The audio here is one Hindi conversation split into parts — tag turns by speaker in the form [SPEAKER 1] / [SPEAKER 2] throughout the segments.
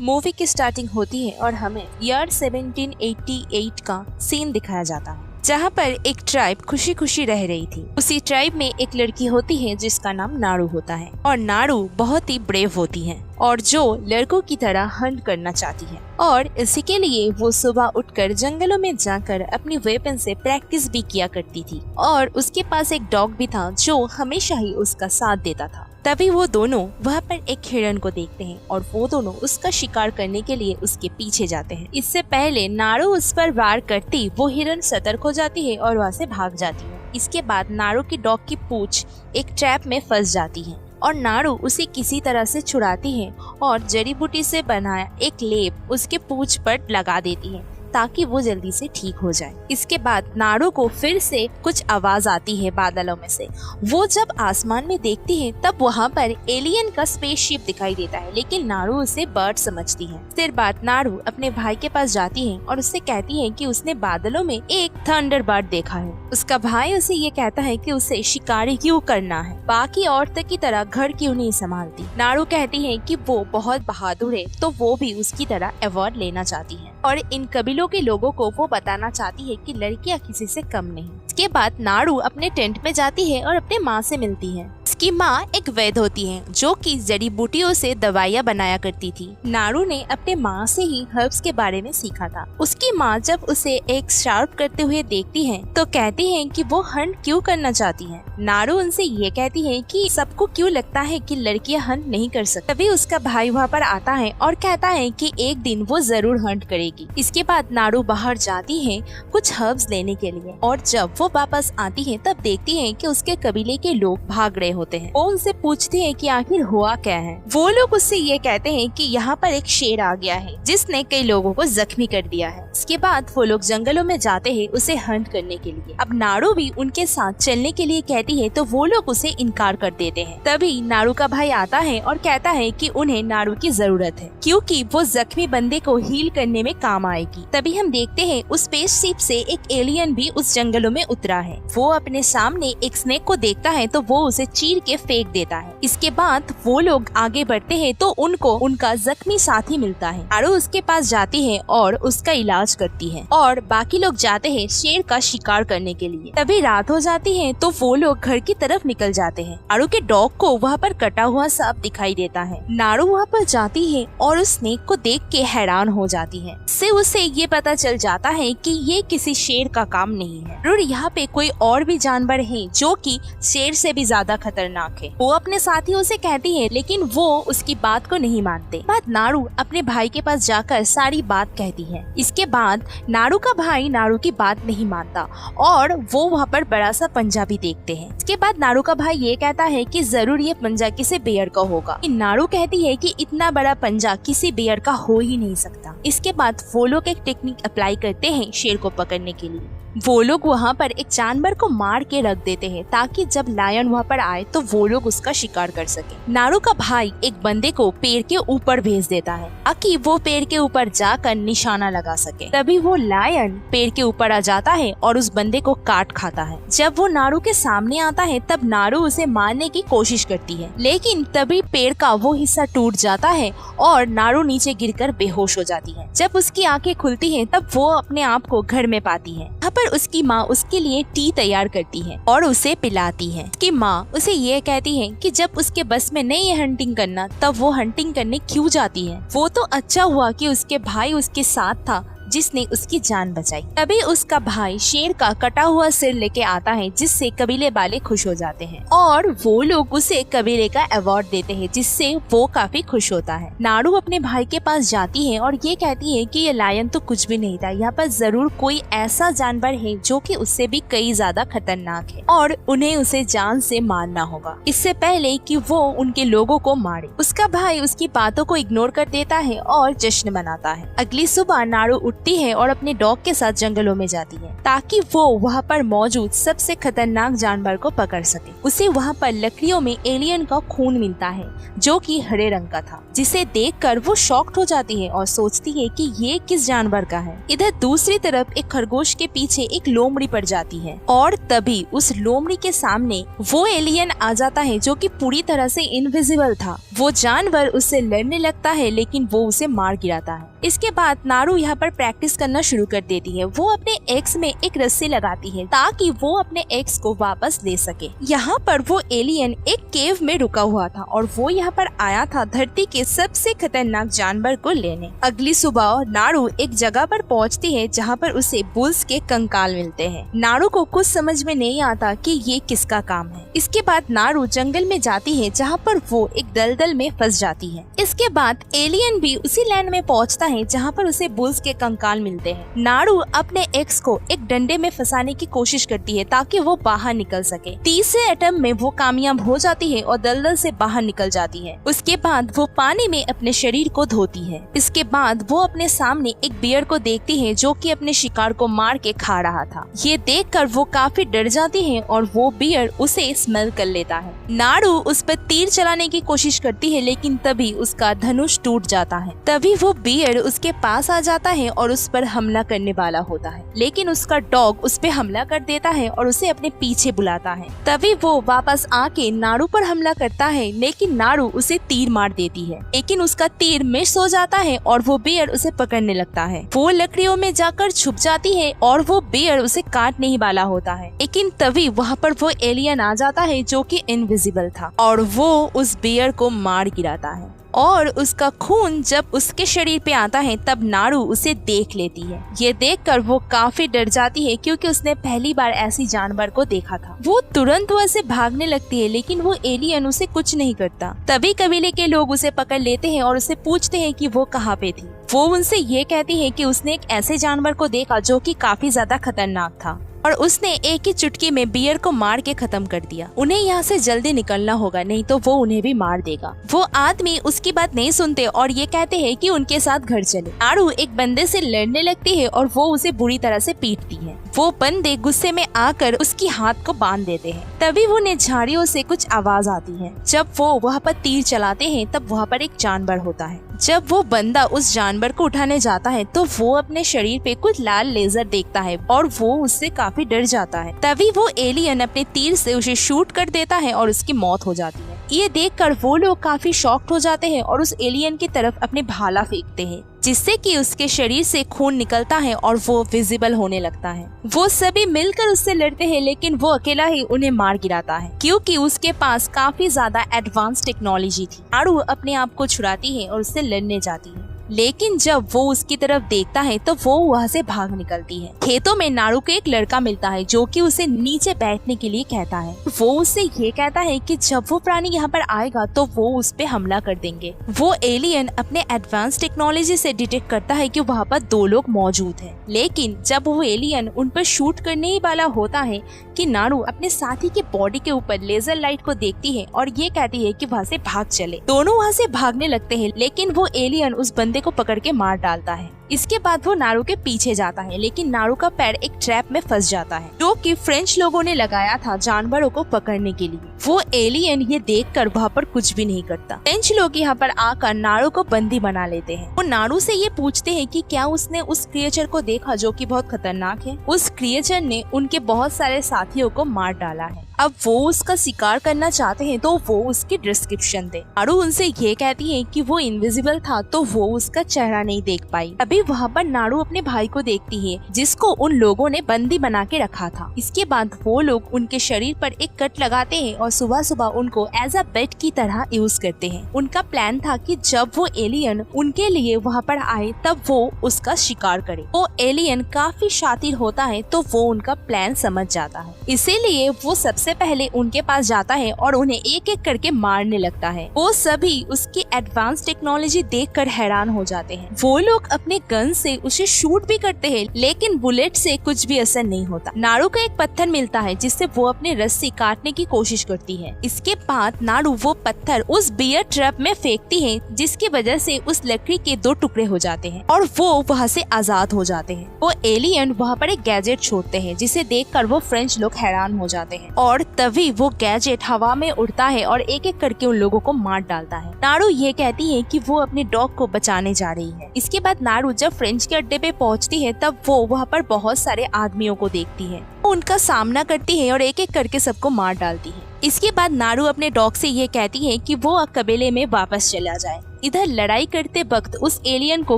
[SPEAKER 1] मूवी की स्टार्टिंग होती है और हमें ईयर 1788 का सीन दिखाया जाता है, जहाँ पर एक ट्राइब खुशी खुशी रह रही थी। उसी ट्राइब में एक लड़की होती है जिसका नाम नारू होता है और नारू बहुत ही ब्रेव होती है और जो लड़कों की तरह हंट करना चाहती है और इसी के लिए वो सुबह उठकर जंगलों में जाकर अपनी वेपन से प्रैक्टिस भी किया करती थी और उसके पास एक डॉग भी था जो हमेशा ही उसका साथ देता था। तभी वो दोनों वहाँ पर एक हिरन को देखते हैं और वो दोनों उसका शिकार करने के लिए उसके पीछे जाते हैं। इससे पहले नारू उस पर वार करती वो हिरन सतर्क हो जाती है और वहाँ से भाग जाती है। इसके बाद नारू की डॉग की पूंछ एक ट्रैप में फंस जाती है और नारू उसे किसी तरह से छुड़ाती है और जड़ी बूटी से बनाया एक लेप उसके पूंछ पर लगा देती है ताकि वो जल्दी से ठीक हो जाए। इसके बाद नारू को फिर से कुछ आवाज आती है बादलों में से। वो जब आसमान में देखती है तब वहाँ पर एलियन का स्पेसशिप दिखाई देता है, लेकिन नारू उसे बर्ड समझती है। फिर बाद नारू अपने भाई के पास जाती है और उससे कहती है कि उसने बादलों में एक थंडर बर्ड देखा है। उसका भाई उसे ये कहता है कि उसे शिकारी क्यों करना है, बाकी औरतों की तरह घर क्यों नहीं संभालती। नारू कहती है कि वो बहुत बहादुर है तो वो भी उसकी तरह अवार्ड लेना चाहती है और इन कबीलों के लोगों को वो बताना चाहती है कि लड़कियां किसी से कम नहीं। इसके बाद नारू अपने टेंट में जाती है और अपने माँ से मिलती है। उसकी माँ एक वैद्य होती है जो कि जड़ी बूटियों से दवाइयाँ बनाया करती थी। नारू ने अपने माँ से ही हर्ब्स के बारे में सीखा था। उसकी माँ जब उसे एक शार्प करते हुए देखती है तो कहती है कि वो हंट क्यों करना चाहती है। नारू उनसे ये कहती है कि सबको क्यों लगता है कि लड़कियां हंट नहीं कर सकती। तभी उसका भाई वहाँ पर आता है और कहता है कि एक दिन वो जरूर हंट करेगी। इसके बाद नारू बाहर जाती है कुछ हर्ब्स लेने के लिए और जब वो वापस आती है तब देखती है कि उसके कबीले के लोग भाग रहे होते हैं। वो उनसे पूछती है कि आखिर हुआ क्या है। वो लोग उससे ये कहते हैं कि यहाँ पर एक शेर आ गया है जिसने कई लोगों को जख्मी कर दिया है। इसके बाद वो लोग जंगलों में जाते हैं उसे हंट करने के लिए। अब नारू भी उनके साथ चलने के लिए कहती है तो वो लोग उसे इनकार कर देते हैं। तभी नारू का भाई आता है और कहता है कि उन्हें नारू की जरूरत है क्योंकि वो जख्मी बंदे को हील करने में काम आएगी। तभी हम देखते हैं उस स्पेसशिप से एक एलियन भी उस जंगलों में उतरा है। वो अपने सामने एक स्नेक को देखता है तो वो उसे चीर के फेंक देता है। इसके बाद वो लोग आगे बढ़ते हैं तो उनको उनका जख्मी साथी मिलता है। नारू उसके पास जाती है और उसका इलाज करती है और बाकी लोग जाते हैं शेर का शिकार करने के लिए। तभी रात हो जाती है तो वो लोग घर की तरफ निकल जाते हैं। नारू के डॉग को वहाँ पर कटा हुआ सांप दिखाई देता है। नारू वहाँ पर जाती है और उस स्नेक को देख के हैरान हो जाती है। इससे उसे ये पता चल जाता है कि ये किसी शेर का काम नहीं है और यहाँ पे कोई और भी जानवर है जो कि शेर से भी ज्यादा खतरनाक है। वो अपने साथियों से कहती है लेकिन वो उसकी बात को नहीं मानते। बाद नारू अपने भाई के पास जाकर सारी बात कहती है। इसके बाद नारू का भाई नारू की बात नहीं मानता और वो वहाँ पर बड़ा सा पंजा भी देखते हैं। इसके बाद नारू का भाई ये कहता है कि जरूर ये पंजा किसी बेयर का होगा। नारू कहती है कि इतना बड़ा पंजा किसी बेयर का हो ही नहीं सकता। इसके बाद वो लोग एक टेक्निक अप्लाई करते हैं शेर को पकड़ने के लिए। वो लोग वहाँ पर एक जानवर को मार के रख देते हैं ताकि जब लायन वहाँ पर आए तो वो लोग उसका शिकार कर सके। नारू का भाई एक बंदे को पेड़ के ऊपर भेज देता है ताकि वो पेड़ के ऊपर जाकर निशाना लगा सके। तभी वो लायन पेड़ के ऊपर आ जाता है और उस बंदे को काट खाता है। जब वो नारू के सामने आता है तब नारू उसे मारने की कोशिश करती है, लेकिन तभी पेड़ का वो हिस्सा टूट जाता है और नारू नीचे गिरकर बेहोश हो जाती है। जब उसकी आंखें खुलती हैं तब वो अपने आप को घर में पाती है। यहाँ पर उसकी माँ उसके लिए टी तैयार करती है और उसे पिलाती है। उसकी माँ उसे ये कहती है कि जब उसके बस में नहीं है हंटिंग करना तब वो हंटिंग करने क्यों जाती है। वो तो अच्छा हुआ कि उसके भाई उसके साथ था जिसने उसकी जान बचाई। तभी उसका भाई शेर का कटा हुआ सिर लेके आता है जिससे कबीले वाले खुश हो जाते हैं और वो लोग उसे कबीले का अवार्ड देते हैं जिससे वो काफी खुश होता है। नारू अपने भाई के पास जाती है और ये कहती है कि ये लायन तो कुछ भी नहीं था, यहाँ पर जरूर कोई ऐसा जानवर है जो कि उससे भी कई ज्यादा खतरनाक है और उन्हें उसे जान से मारना होगा इससे पहले कि वो उनके लोगों को मारे। उसका भाई उसकी बातों को इग्नोर कर देता है और जश्न मनाता है। अगली सुबह नारू उठती है और अपने डॉग के साथ जंगलों में जाती है ताकि वो वहाँ पर मौजूद सबसे खतरनाक जानवर को पकड़ सके। उसे वहाँ पर लकड़ियों में एलियन का खून मिलता है जो कि हरे रंग का था। जिसे देखकर वो शॉक्ड हो जाती है और सोचती है कि ये किस जानवर का है। इधर दूसरी तरफ एक खरगोश के पीछे एक लोमड़ी पड़ जाती है और तभी उस लोमड़ी के सामने वो एलियन आ जाता है जो कि पूरी तरह से इनविजिबल था। वो जानवर उससे लड़ने लगता है लेकिन वो उसे मार गिराता है। इसके बाद नारू यहाँ पर प्रैक्टिस करना शुरू कर देती है। वो अपने एक्स में एक रस्सी लगाती है ताकि वो अपने एक्स को वापस ले सके। यहाँ पर वो एलियन एक केव में रुका हुआ था और वो यहाँ पर आया था धरती के सबसे खतरनाक जानवर को लेने। अगली सुबह नारू एक जगह पर पहुँचती है जहाँ पर उसे बुल्स के कंकाल मिलते हैं। नारू को कुछ समझ में नहीं आता कि ये किसका काम है। इसके बाद नारू जंगल में जाती है जहाँ पर वो एक दलदल में फंस जाती है। इसके बाद एलियन भी उसी लैंड में पहुँचता है जहाँ पर उसे बुल्स के कंकाल मिलते हैं। नारू अपने एक्स को एक डंडे में फंसाने की कोशिश करती है ताकि वो बाहर निकल सके। तीसरे अटेम्प्ट में वो कामयाब हो जाती है और दलदल से बाहर निकल जाती है। उसके बाद वो पानी में अपने शरीर को धोती है। इसके बाद वो अपने सामने एक बियर को देखती है जो कि अपने शिकार को मार के खा रहा था। ये देखकर वो काफी डर जाती है और वो बियर उसे स्मेल कर लेता है। नारू उस पर तीर चलाने की कोशिश करती है लेकिन तभी उसका धनुष टूट जाता है। तभी वो बियर उसके पास आ जाता है और उस पर हमला करने वाला होता है लेकिन उसका डॉग उस पे हमला कर देता है और उसे अपने पीछे बुलाता है। तभी वो वापस आके नारू पर हमला करता है लेकिन नारू उसे तीर मार देती है लेकिन उसका तीर मिस हो जाता है और वो बियर उसे पकड़ने लगता है। वो लकड़ियों में जाकर छुप जाती है और वो बियर उसे काटने ही वाला होता है लेकिन तभी वहाँ पर वो एलियन आ जाता है जो कि इनविजिबल था और वो उस बियर को मार गिराता है और उसका खून जब उसके शरीर पे आता है तब नारू उसे देख लेती है। ये देखकर वो काफी डर जाती है क्योंकि उसने पहली बार ऐसी जानवर को देखा था। वो तुरंत वहाँ से भागने लगती है लेकिन वो एलियन उसे कुछ नहीं करता। तभी कबीले के लोग उसे पकड़ लेते हैं और उसे पूछते हैं कि वो कहाँ पे थी। वो उनसे ये कहती है कि उसने एक ऐसे जानवर को देखा जो कि काफी ज्यादा खतरनाक था और उसने एक ही चुटकी में बियर को मार के खत्म कर दिया। उन्हें यहाँ से जल्दी निकलना होगा नहीं तो वो उन्हें भी मार देगा। वो आदमी उसकी बात नहीं सुनते और ये कहते हैं कि उनके साथ घर चले। नारू एक बंदे से लड़ने लगती है और वो उसे बुरी तरह से पीटती है। वो बंदे गुस्से में आकर उसकी हाथ को बांध देते हैं। तभी उन्हें झाड़ियों से कुछ आवाज आती है। जब वो वहाँ पर तीर चलाते हैं तब वहाँ पर एक जानवर होता है। जब वो बंदा उस जानवर को उठाने जाता है तो वो अपने शरीर पे कुछ लाल लेजर देखता है और वो उससे काफी डर जाता है। तभी वो एलियन अपने तीर से उसे शूट कर देता है और उसकी मौत हो जाती है। ये देखकर वो लोग काफी शॉक्ड हो जाते हैं और उस एलियन की तरफ अपने भाला फेंकते हैं जिससे कि उसके शरीर से खून निकलता है और वो विजिबल होने लगता है। वो सभी मिलकर उससे लड़ते हैं लेकिन वो अकेला ही उन्हें मार गिराता है क्योंकि उसके पास काफी ज्यादा एडवांस टेक्नोलॉजी थी। नारू अपने आप को छुड़ाती है और उससे लड़ने जाती है लेकिन जब वो उसकी तरफ देखता है तो वो वहाँ से भाग निकलती है। खेतों में नारू को एक लड़का मिलता है जो कि उसे नीचे बैठने के लिए कहता है। वो उससे ये कहता है कि जब वो प्राणी यहाँ पर आएगा तो वो उस पे हमला कर देंगे। वो एलियन अपने एडवांस टेक्नोलॉजी से डिटेक्ट करता है कि वहाँ पर दो लोग मौजूद हैं। लेकिन जब वो एलियन उन पर शूट करने ही वाला होता है कि नारू अपने साथी के बॉडी के ऊपर लेजर लाइट को देखती है और ये कहती है कि वहाँ से भाग चले। दोनों वहाँ से भागने लगते हैं लेकिन वो एलियन उस बंदे को पकड़ के मार डालता है। इसके बाद वो नारू के पीछे जाता है लेकिन नारू का पैर एक ट्रैप में फंस जाता है जो कि फ्रेंच लोगों ने लगाया था जानवरों को पकड़ने के लिए। वो एलियन ये देखकर वहाँ पर कुछ भी नहीं करता। फ्रेंच लोग यहाँ पर आकर नारू को बंदी बना लेते हैं। वो नारू से ये पूछते हैं कि क्या उसने उस क्रिएचर को देखा जो कि बहुत खतरनाक है। उस क्रिएचर ने उनके बहुत सारे साथियों को मार डाला है। अब वो उसका शिकार करना चाहते हैं तो वो उसकी डिस्क्रिप्शन दे। नारू उनसे ये कहती है कि वो इनविजिबल था तो वो उसका चेहरा नहीं देख पाई। अभी वहाँ पर नारू अपने भाई को देखती है जिसको उन लोगों ने बंदी बना के रखा था। इसके बाद वो लोग उनके शरीर पर एक कट लगाते हैं और सुबह सुबह उनको एज अ बेट की तरह यूज करते हैं। उनका प्लान था कि जब वो एलियन उनके लिए वहाँ पर आए तब वो उसका शिकार करे। वो एलियन काफी शातिर होता है तो वो उनका प्लान समझ जाता है। इसीलिए वो सबसे पहले उनके पास जाता है और उन्हें एक एक करके मारने लगता है। वो सभी उसकी एडवांस टेक्नोलॉजी देखकर हैरान हो जाते हैं। वो लोग अपने गन से उसे शूट भी करते हैं, लेकिन बुलेट से कुछ भी असर नहीं होता। नारू को एक पत्थर मिलता है जिससे वो अपनी रस्सी काटने की कोशिश करती है। इसके बाद नारू वो पत्थर उस बियर ट्रैप में फेंकती है, जिसकी वजह से उस लकड़ी के 2 टुकड़े हो जाते हैं और वो वहाँ से आजाद हो जाते हैं। वो एलियन वहाँ पर एक गैजेट छोड़ते हैं, जिसे देखकर वो फ्रेंच लोग हैरान हो जाते हैं और तभी वो गैजेट हवा में उड़ता है और एक एक करके उन लोगों को मार डालता है। नारू ये कहती है कि वो अपने डॉग को बचाने जा रही है। इसके बाद नारू जब फ्रेंच के अड्डे पे पहुंचती है तब वो वहाँ पर बहुत सारे आदमियों को देखती है। वो उनका सामना करती है और एक एक करके सबको मार डालती है। इसके बाद नारू अपने डॉग से ये कहती है कि वो कबीले में वापस चला जाए। इधर लड़ाई करते वक्त उस एलियन को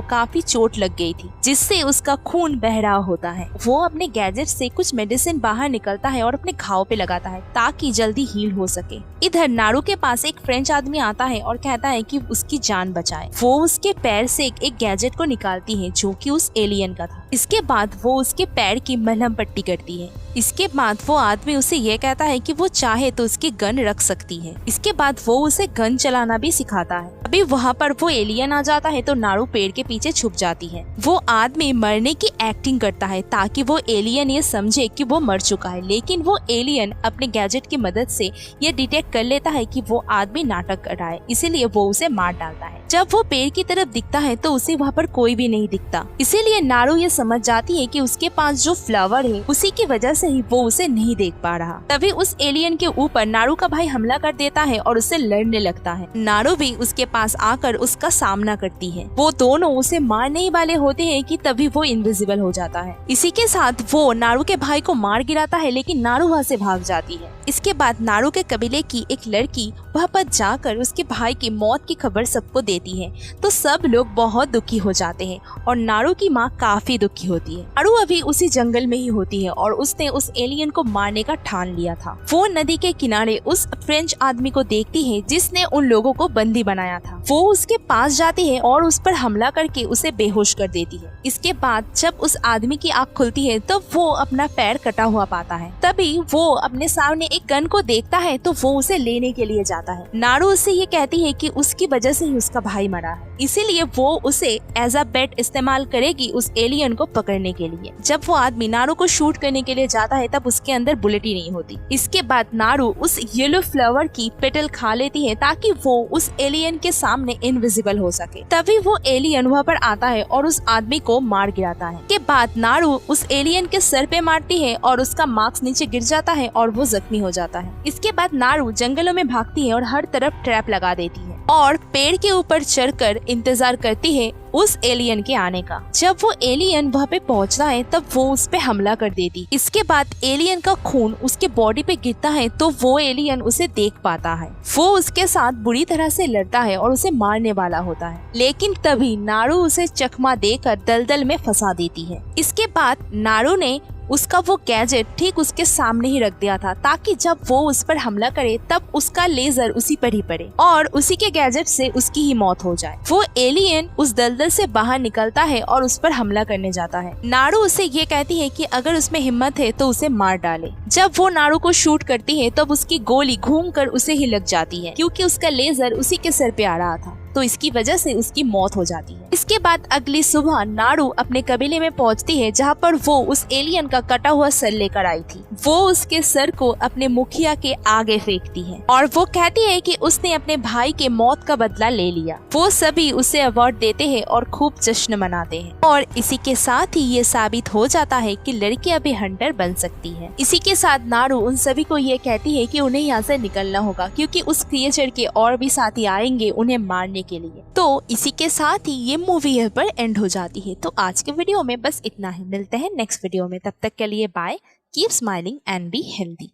[SPEAKER 1] काफी चोट लग गई थी, जिससे उसका खून बह रहा होता है। वो अपने गैजेट से कुछ मेडिसिन बाहर निकलता है और अपने घाव पे लगाता है ताकि जल्दी हील हो सके। इधर नारू के पास एक फ्रेंच आदमी आता है और कहता है कि उसकी जान बचाए। वो उसके पैर से एक गैजेट को निकालती है जो कि उस एलियन का था। इसके बाद वो उसके पैर की मलहम पट्टी करती है। इसके बाद वो आदमी उसे ये कहता है कि वो चाहे तो उसकी गन रख सकती है। इसके बाद वो उसे गन चलाना भी सिखाता है। अभी वहाँ पर वो एलियन आ जाता है तो नारू पेड़ के पीछे छुप जाती है। वो आदमी मरने की एक्टिंग करता है ताकि वो एलियन ये समझे कि वो मर चुका है, लेकिन वो एलियन अपने गैजेट की मदद से ये डिटेक्ट कर लेता है कि वो आदमी नाटक कर रहा है, इसीलिए वो उसे मार डालता है। जब वो पेड़ की तरफ दिखता है तो उसे वहाँ पर कोई भी नहीं दिखता, इसीलिए नारू ये समझ जाती है कि उसके पास जो फ्लावर है उसी की वजह से ही वो उसे नहीं देख पा रहा। तभी उस एलियन के ऊपर नारू का भाई हमला कर देता है और उससे लड़ने लगता है। नारू भी उसके पास आकर उसका सामना करती है। वो दोनों उसे मारने ही वाले होते हैं कि तभी वो इनविजिबल हो जाता है। इसी के साथ वो नारू के भाई को मार गिराता है, लेकिन नारू वहाँ से भाग जाती है। इसके बाद नारू के कबीले की एक लड़की वहाँ पर जाकर उसके भाई की मौत की खबर सबको देती है, तो सब लोग बहुत दुखी हो जाते हैं और नारू की माँ काफी दुखी होती है। नारू अभी उसी जंगल में ही होती है और उसने उस एलियन को मारने का ठान लिया था। वो नदी के किनारे उस फ्रेंच आदमी को देखती है जिसने उन लोगों को बंदी बनाया था। वो उसके पास जाती है और उस पर हमला करके उसे बेहोश कर देती है। इसके बाद जब उस आदमी की आँख खुलती है तब वो अपना पैर कटा हुआ पाता है। तभी वो अपने सामने एक गन को देखता है तो वो उसे लेने के लिए जाता है। नारू उससे ये कहती है कि उसकी वजह से ही उसका भाई मरा है, इसीलिए वो उसे एज अ बेट इस्तेमाल करेगी उस एलियन को पकड़ने के लिए। जब वो आदमी नारू को शूट करने के लिए जाता है तब उसके अंदर बुलेट ही नहीं होती। इसके बाद नारू उस येलो फ्लावर की पेटल खा लेती है ताकि वो उस एलियन के सामने इनविजिबल हो सके। तभी वो एलियन वहाँ पर आता है और उस आदमी को मार गिराता है। के बाद नारू उस एलियन के सर पे मारती है और उसका मास्क नीचे गिर जाता है और वो जख्मी हो जाता है। इसके बाद नारू जंगलों में भागती है और हर तरफ ट्रैप लगा देती है और पेड़ के ऊपर चढ़कर इंतजार करती है उस एलियन के आने का। जब वो एलियन वहाँ पे पहुँचता है तब वो उस पे हमला कर देती। इसके बाद एलियन का खून उसके बॉडी पे गिरता है तो वो एलियन उसे देख पाता है। वो उसके साथ बुरी तरह से लड़ता है और उसे मारने वाला होता है, लेकिन तभी नारू उसे चकमा देकर दलदल में फंसा देती है। इसके बाद नारू ने उसका वो गैजेट ठीक उसके सामने ही रख दिया था ताकि जब वो उस पर हमला करे तब उसका लेजर उसी पर ही पड़े और उसी के गैजेट से उसकी ही मौत हो जाए। वो एलियन उस दलदल से बाहर निकलता है और उस पर हमला करने जाता है। नारू उसे ये कहती है कि अगर उसमें हिम्मत है तो उसे मार डाले। जब वो नारू को शूट करती है तब उसकी गोली घूमकर उसे ही लग जाती है, क्योंकि उसका लेजर उसी के सर पे आ रहा था, तो इसकी वजह से उसकी मौत हो जाती है। इसके बाद अगली सुबह नारू अपने कबीले में पहुंचती है जहां पर वो उस एलियन का कटा हुआ सर लेकर आई थी। वो उसके सर को अपने मुखिया के आगे फेंकती है और वो कहती है कि उसने अपने भाई के मौत का बदला ले लिया। वो सभी उसे अवार्ड देते हैं और खूब जश्न मनाते हैं और इसी के साथ ही ये साबित हो जाता है कि लड़की अभी हंटर बन सकती है। इसी के साथ नारू उन सभी को ये कहती है कि उन्हें यहाँ से निकलना होगा, क्योंकि उस क्रिएचर के और भी साथी आएंगे उन्हें मारने के लिए। तो इसी के साथ ही ये मूवी यहाँ पर एंड हो जाती है। तो आज के वीडियो में बस इतना ही। मिलते हैं नेक्स्ट वीडियो में, तब तक के लिए bye. Keep smiling and be healthy.